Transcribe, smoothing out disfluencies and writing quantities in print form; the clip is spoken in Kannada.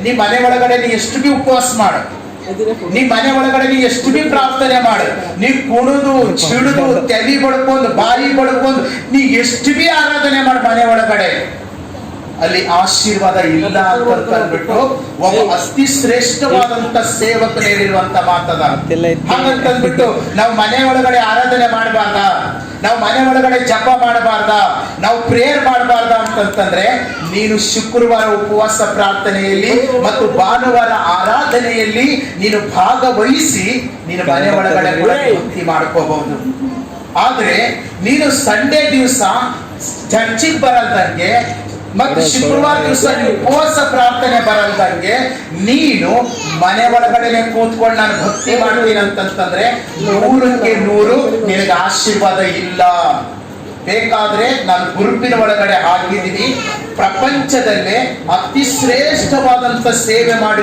ನೀ ಮನೆ ಒಳಗಡೆ ನೀ ಎಷ್ಟು ಬಿ ಉಪವಾಸ ಮಾಡು, ನೀ ಮನೆ ಒಳಗಡೆ ನೀ ಎಷ್ಟು ಬಿ ಪ್ರಾರ್ಥನೆ ಮಾಡು, ನೀ ಕುಣಿದು ಚಿಡುದು ತಲೆ ಬಡ್ಕೊಂಡು ಬಾಯಿ ಬಡ್ಕೊಂಡು ನೀ ಎಷ್ಟು ಬಿ ಆರಾಧನೆ ಮಾಡು ಮನೆ ಒಳಗಡೆ, ಅಲ್ಲಿ ಆಶೀರ್ವಾದ ಇಲ್ಲ ಅಂತ ಅಂದ್ಬಿಟ್ಟು ಒಬ್ಬ ಅತಿ ಶ್ರೇಷ್ಠವಾದಂತ ಸೇವಕರು ಹೇಳಿರುವಂತ ಮಾತದ. ಹಾಗಂತಂದ್ಬಿಟ್ಟು ನಾವು ಮನೆ ಒಳಗಡೆ ಆರಾಧನೆ ಮಾಡಬಾರ್ದ, ನಾವು ಮನೆ ಒಳಗಡೆ ಜಪ ಮಾಡಬಾರ್ದ, ನಾವು ಪ್ರೇಯರ್ ಮಾಡಬಾರ್ದ ಅಂತಂತಂದ್ರೆ ನೀನು ಶುಕ್ರವಾರ ಉಪವಾಸ ಪ್ರಾರ್ಥನೆಯಲ್ಲಿ ಮತ್ತು ಭಾನುವಾರ ಆರಾಧನೆಯಲ್ಲಿ ನೀನು ಭಾಗವಹಿಸಿ ನೀನು ಮನೆ ಒಳಗಡೆ ಕೂಡ ಭಕ್ತಿ ಮಾಡ್ಕೋಬಹುದು. ಆದ್ರೆ ನೀನು ಸಂಡೇ ದಿವಸ ಚರ್ಚಿಗೆ ಬರಲ್ದಂಗೆ ಮತ್ತು ಶುಕ್ರವಾರ ದಿವಸ ಉಪವಾಸ ಪ್ರಾರ್ಥನೆ ಬರಲ್ದಂಗೆ ನೀನು ಮನೆ ಒಳಗಡೆ ಕೂತ್ಕೊಂಡು ನಾನು ಭಕ್ತಿ ಮಾಡ್ತೀನಿ ಅಂತಂತಂದ್ರೆ 100ಕ್ಕೆ 100 ನಿನಗೆ ಆಶೀರ್ವಾದ ಇಲ್ಲ. ಬೇಕಾದ್ರೆ ನಾನು ಗುರುಪಿನ ಒಳಗಡೆ ಹಾಕಿದ್ದೀನಿ, ಪ್ರಪಂಚದಲ್ಲೇ ಅತಿ ಶ್ರೇಷ್ಠವಾದಂತ ಸೇವೆ ಮಾಡಿ